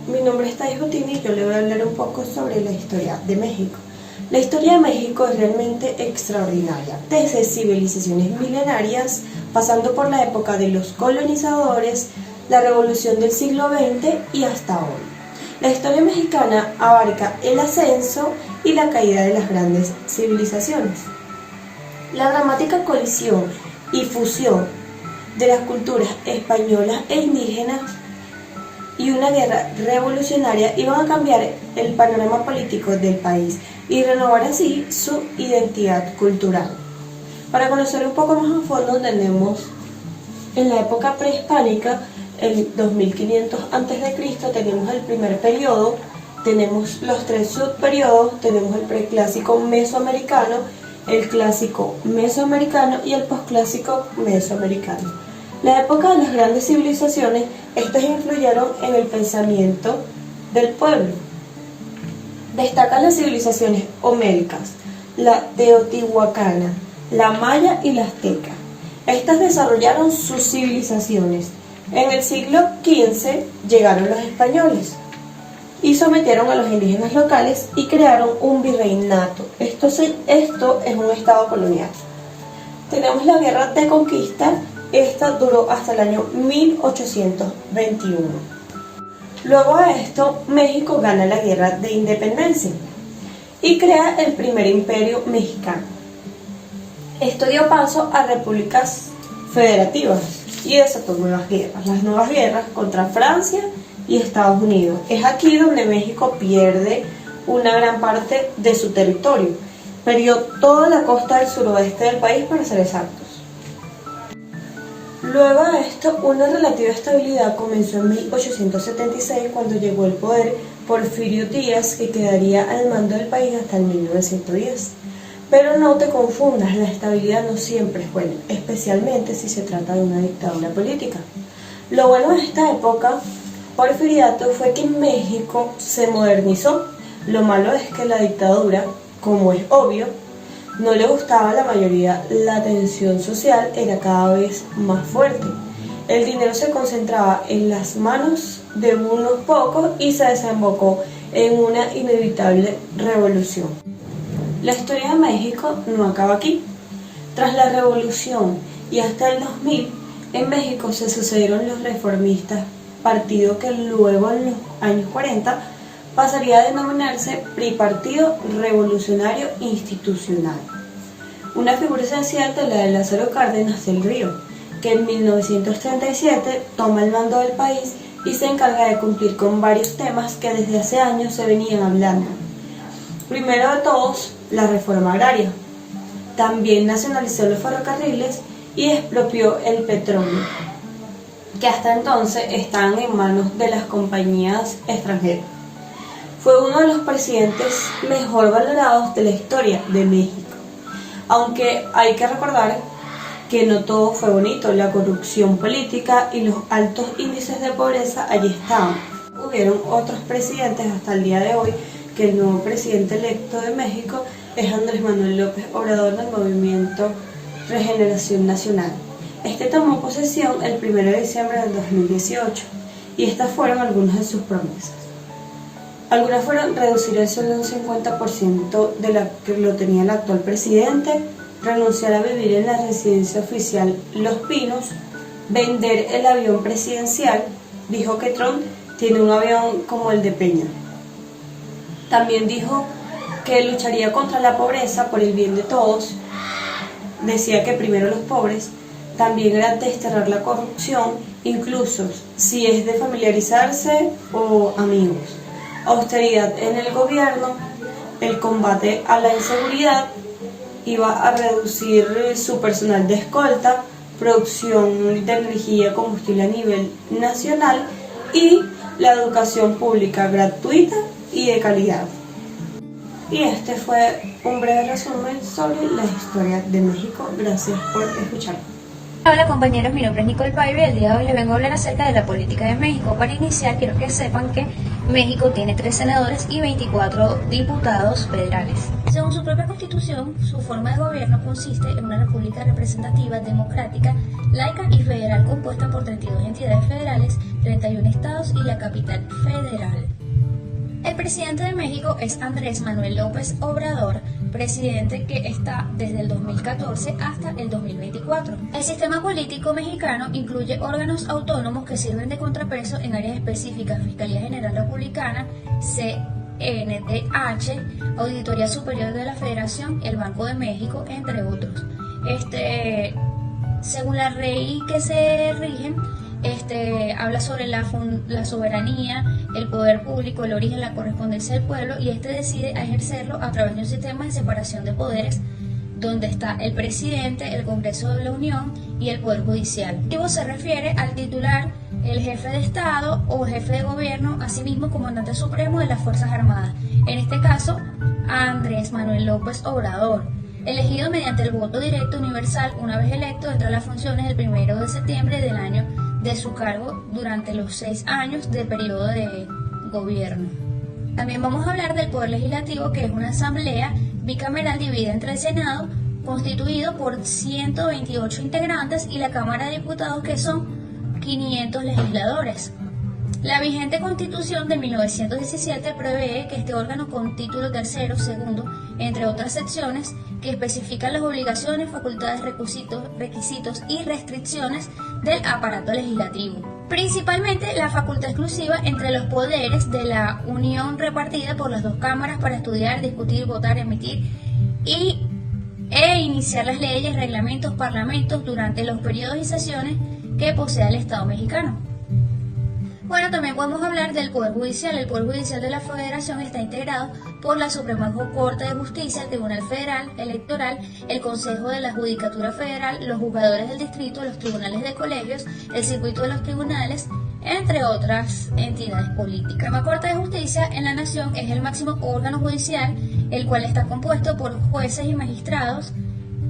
mi nombre es Thais Botini y yo le voy a hablar un poco sobre la historia de México. La historia de México es realmente extraordinaria, desde civilizaciones milenarias, pasando por la época de los colonizadores, la revolución del siglo XX y hasta hoy. La historia mexicana abarca el ascenso y la caída de las grandes civilizaciones. La dramática colisión y fusión de las culturas españolas e indígenas y una guerra revolucionaria iban a cambiar el panorama político del país y renovar así su identidad cultural. Para conocer un poco más a fondo tenemos en la época prehispánica, el 2500 a.C., tenemos el primer periodo, tenemos los tres subperiodos, tenemos el preclásico mesoamericano, el clásico mesoamericano y el posclásico mesoamericano. La época de las grandes civilizaciones, estas influyeron en el pensamiento del pueblo. Destacan las civilizaciones homéricas, la teotihuacana, la maya y la azteca. Estas desarrollaron sus civilizaciones. En el siglo XV llegaron los españoles y sometieron a los indígenas locales y crearon un virreinato. Esto es un estado colonial. Tenemos la guerra de conquista. Esta duró hasta el año 1821. Luego a esto, México gana la guerra de independencia y crea el primer imperio mexicano. Esto dio paso a repúblicas federativas y desató nuevas guerras. Las nuevas guerras contra Francia y Estados Unidos. Es aquí donde México pierde una gran parte de su territorio. Perdió toda la costa del suroeste del país, para ser exactos. Luego de esto, una relativa estabilidad comenzó en 1876, cuando llegó al poder Porfirio Díaz, que quedaría al mando del país hasta el 1910. Pero no te confundas, la estabilidad no siempre es buena, especialmente si se trata de una dictadura política. Lo bueno de esta época porfiriato fue que México se modernizó. Lo malo es que la dictadura, como es obvio, no le gustaba a la mayoría. La tensión social era cada vez más fuerte. El dinero se concentraba en las manos de unos pocos y se desembocó en una inevitable revolución. La historia de México no acaba aquí. Tras la revolución y hasta el 2000, en México se sucedieron los reformistas, partido que luego en los años 40 pasaría a denominarse PRI, Partido Revolucionario Institucional. Una figura esencial de la de Lázaro Cárdenas del Río, que en 1937 toma el mando del país y se encarga de cumplir con varios temas que desde hace años se venían hablando. Primero de todos, la reforma agraria. También nacionalizó los ferrocarriles y expropió el petróleo, que hasta entonces estaban en manos de las compañías extranjeras. Fue uno de los presidentes mejor valorados de la historia de México. Aunque hay que recordar que no todo fue bonito, la corrupción política y los altos índices de pobreza allí estaban. Hubieron otros presidentes hasta el día de hoy, que el nuevo presidente electo de México es Andrés Manuel López Obrador, del movimiento Regeneración Nacional. Este tomó posesión el 1 de diciembre del 2018 y estas fueron algunas de sus promesas. Algunas fueron reducir el sueldo un 50% de la que lo tenía el actual presidente, renunciar a vivir en la residencia oficial Los Pinos, vender el avión presidencial. Dijo que Trump tiene un avión como el de Peña. También dijo que lucharía contra la pobreza por el bien de todos. Decía que primero los pobres. También era desterrar la corrupción, incluso si es de familiarizarse o amigos. Austeridad en el gobierno, el combate a la inseguridad, iba a reducir su personal de escolta, producción de energía combustible a nivel nacional y la educación pública gratuita y de calidad. Y este fue un breve resumen sobre la historia de México. Gracias por escucharme. Hola compañeros, mi nombre es Nicole Paiva y el día de hoy les vengo a hablar acerca de la política de México. Para iniciar, quiero que sepan que México tiene 3 senadores y 24 diputados federales. Según su propia constitución, su forma de gobierno consiste en una república representativa, democrática, laica y federal compuesta por 32 entidades federales, 31 estados y la capital federal. El presidente de México es Andrés Manuel López Obrador, presidente que está desde el 2014 hasta el 2024. El sistema político mexicano incluye órganos autónomos que sirven de contrapeso en áreas específicas: Fiscalía General Republicana, CNDH, Auditoría Superior de la Federación, el Banco de México, entre otros. Según la ley que se rigen, habla sobre la soberanía, el poder público, el origen, la correspondencia del pueblo, y decide ejercerlo a través de un sistema de separación de poderes donde está el presidente, el Congreso de la Unión y el Poder Judicial. El se refiere al titular, el jefe de Estado o jefe de gobierno, asimismo comandante supremo de las Fuerzas Armadas, en este caso a Andrés Manuel López Obrador, elegido mediante el voto directo universal. Una vez electo, entra a las funciones el 1 de septiembre del año de su cargo durante los 6 años de periodo de gobierno. También vamos a hablar del Poder Legislativo, que es una asamblea bicameral dividida entre el Senado, constituido por 128 integrantes, y la Cámara de Diputados, que son 500 legisladores. La vigente Constitución de 1917 prevé que este órgano, con título tercero, segundo, entre otras secciones, que especifican las obligaciones, facultades, requisitos y restricciones del aparato legislativo. Principalmente la facultad exclusiva entre los poderes de la Unión, repartida por las dos cámaras para estudiar, discutir, votar, emitir e iniciar las leyes, reglamentos, parlamentos durante los periodos y sesiones que posea el Estado mexicano. Bueno, también podemos hablar del Poder Judicial. El Poder Judicial de la Federación está integrado por la Suprema Corte de Justicia, el Tribunal Federal Electoral, el Consejo de la Judicatura Federal, los juzgadores del distrito, los tribunales de colegios, el circuito de los tribunales, entre otras entidades políticas. La Suprema Corte de Justicia en la Nación es el máximo órgano judicial, el cual está compuesto por jueces y magistrados,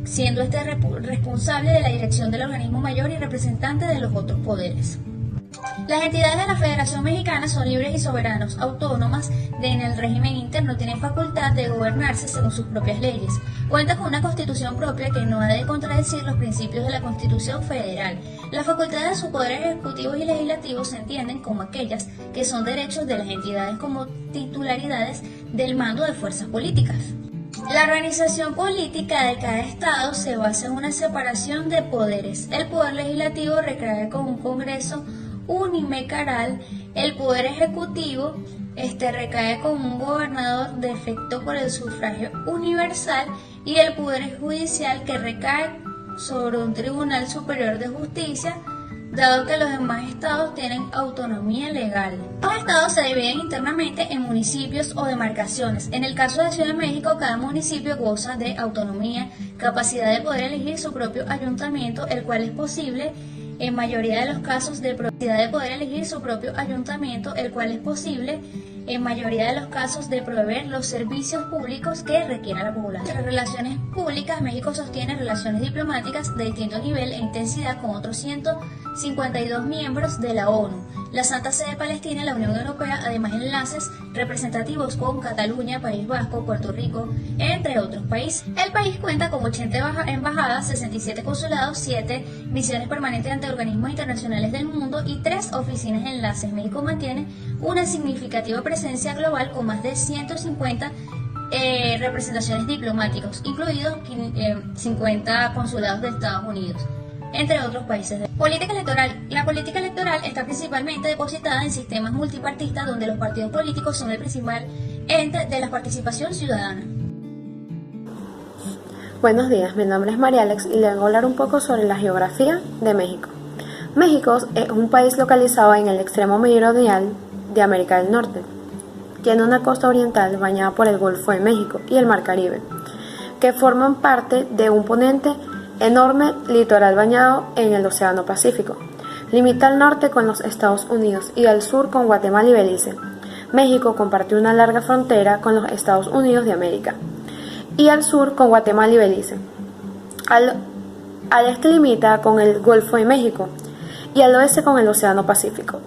siendo responsable de la dirección del organismo mayor y representante de los otros poderes. Las entidades de la Federación Mexicana son libres y soberanos, autónomas en el régimen interno, tienen facultad de gobernarse según sus propias leyes. Cuenta con una constitución propia que no ha de contradecir los principios de la Constitución Federal. Las facultades de sus poderes ejecutivos y legislativos se entienden como aquellas que son derechos de las entidades como titularidades del mando de fuerzas políticas. La organización política de cada estado se basa en una separación de poderes. El poder legislativo recae con un Congreso unicameral, el poder ejecutivo recae con un gobernador de efecto por el sufragio universal, y el poder judicial, que recae sobre un Tribunal Superior de Justicia, dado que los demás estados tienen autonomía legal. Los estados se dividen internamente en municipios o demarcaciones. En el caso de Ciudad de México, cada municipio goza de autonomía, capacidad de poder elegir su propio ayuntamiento, el cual es posible en mayoría de los casos de proveer los servicios públicos que requiere la población. En las relaciones públicas, México sostiene relaciones diplomáticas de distinto nivel e intensidad con otros 152 miembros de la ONU, la Santa Sede Palestina y la Unión Europea, además enlaces representativos con Cataluña, País Vasco, Puerto Rico, entre otros países. El país cuenta con 80 embajadas, 67 consulados, 7 misiones permanentes ante organismos internacionales del mundo y 3 oficinas de enlaces. México mantiene una significativa presencia global con más de 150 representaciones diplomáticas, incluidos 50 consulados de Estados Unidos, entre otros países. Política electoral. La política electoral está principalmente depositada en sistemas multipartistas, donde los partidos políticos son el principal ente de la participación ciudadana. Buenos días, mi nombre es María Alex y le voy a hablar un poco sobre la geografía de México. México es un país localizado en el extremo meridional de América del Norte. Tiene una costa oriental bañada por el Golfo de México y el Mar Caribe, que forman parte de un ponente enorme litoral bañado en el Océano Pacífico. Limita al norte con los Estados Unidos y al sur con Guatemala y Belice. México comparte una larga frontera con los Estados Unidos de América y al sur con Guatemala y Belice. Al este limita con el Golfo de México y al oeste con el Océano Pacífico.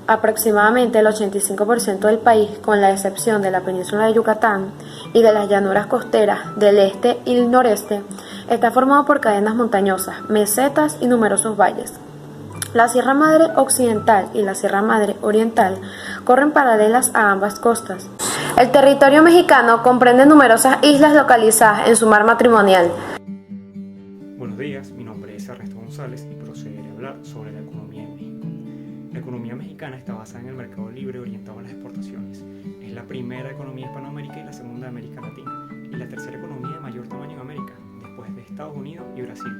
Aproximadamente el 85% del país, con la excepción de la península de Yucatán y de las llanuras costeras del este y el noreste, está formado por cadenas montañosas, mesetas y numerosos valles. La Sierra Madre Occidental y la Sierra Madre Oriental corren paralelas a ambas costas. El territorio mexicano comprende numerosas islas localizadas en su mar matrimonial. Buenos días, mi nombre es Ernesto González y procederé a hablar sobre la economía en México. La economía mexicana está basada en el mercado libre orientado a las exportaciones. Es la primera economía de Hispanoamérica y la segunda de América Latina, y la tercera economía de mayor tamaño en América, después de Estados Unidos y Brasil.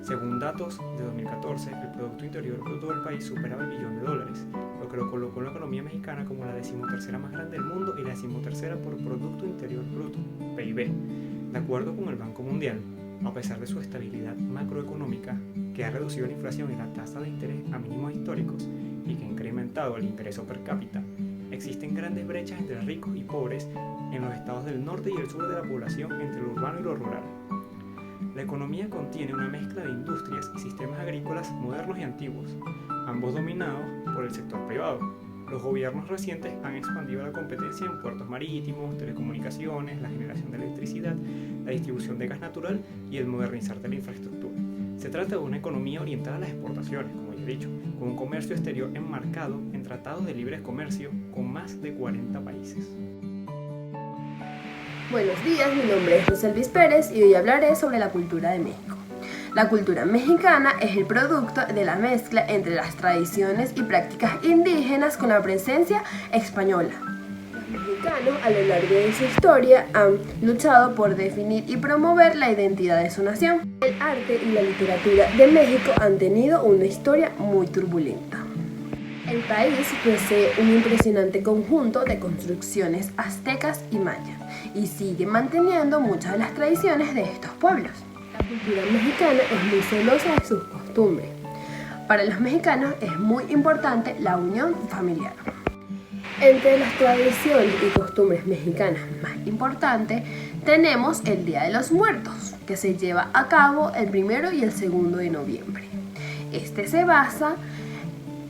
Según datos de 2014, el Producto Interior Bruto del país superaba el billón de dólares, lo que lo colocó en la economía mexicana como la 13ª más grande del mundo y la 13ª por Producto Interior Bruto, PIB. De acuerdo con el Banco Mundial, a pesar de su estabilidad macroeconómica, que ha reducido la inflación y la tasa de interés a mínimos históricos y que ha incrementado el ingreso per cápita, existen grandes brechas entre ricos y pobres en los estados del norte y el sur de la población entre lo urbano y lo rural. La economía contiene una mezcla de industrias y sistemas agrícolas modernos y antiguos, ambos dominados por el sector privado. Los gobiernos recientes han expandido la competencia en puertos marítimos, telecomunicaciones, la generación de electricidad, la distribución de gas natural y el modernizar de la infraestructura. Se trata de una economía orientada a las exportaciones, como ya he dicho, con un comercio exterior enmarcado en tratados de libre comercio con más de 40 países. Buenos días, mi nombre es Roselvis Pérez y hoy hablaré sobre la cultura de México. La cultura mexicana es el producto de la mezcla entre las tradiciones y prácticas indígenas con la presencia española. Los mexicanos a lo largo de su historia han luchado por definir y promover la identidad de su nación. El arte y la literatura de México han tenido una historia muy turbulenta. El país posee un impresionante conjunto de construcciones aztecas y mayas y sigue manteniendo muchas de las tradiciones de estos pueblos. La cultura mexicana es muy celosa de sus costumbres. Para los mexicanos es muy importante la unión familiar. Entre las tradiciones y costumbres mexicanas más importantes tenemos el Día de los Muertos, que se lleva a cabo el 1 y el 2 de noviembre. Este se basa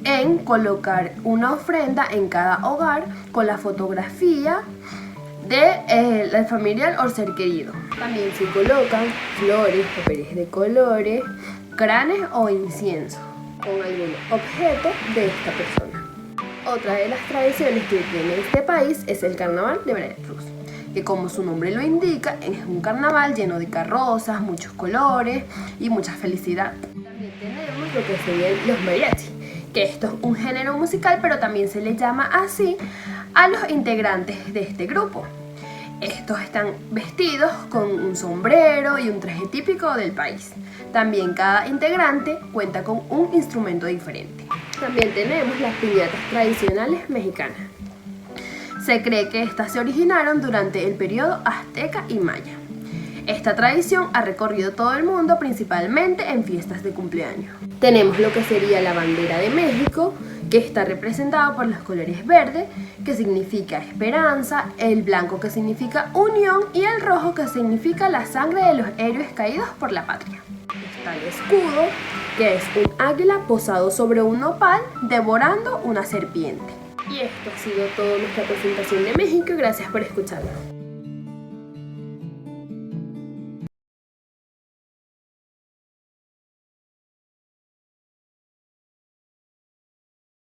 en colocar una ofrenda en cada hogar con la fotografía del familiar o ser querido. También se colocan flores, papeles de colores, cranes o incienso con algún objeto de esta persona. Otra de las tradiciones que tiene este país es el Carnaval de Veracruz, que como su nombre lo indica, es un carnaval lleno de carrozas, muchos colores y mucha felicidad. También tenemos lo que serían los mariachis, que esto es un género musical, pero también se le llama así a los integrantes de este grupo. Estos están vestidos con un sombrero y un traje típico del país. También cada integrante cuenta con un instrumento diferente. También tenemos las piñatas tradicionales mexicanas. Se cree que estas se originaron durante el periodo azteca y maya. Esta tradición ha recorrido todo el mundo, principalmente en fiestas de cumpleaños. Tenemos lo que sería la bandera de México, que está representada por los colores verde, que significa esperanza, el blanco que significa unión y el rojo que significa la sangre de los héroes caídos por la patria. Está el escudo, que es un águila posado sobre un nopal devorando una serpiente. Y esto ha sido todo nuestra presentación de México. Gracias por escucharnos.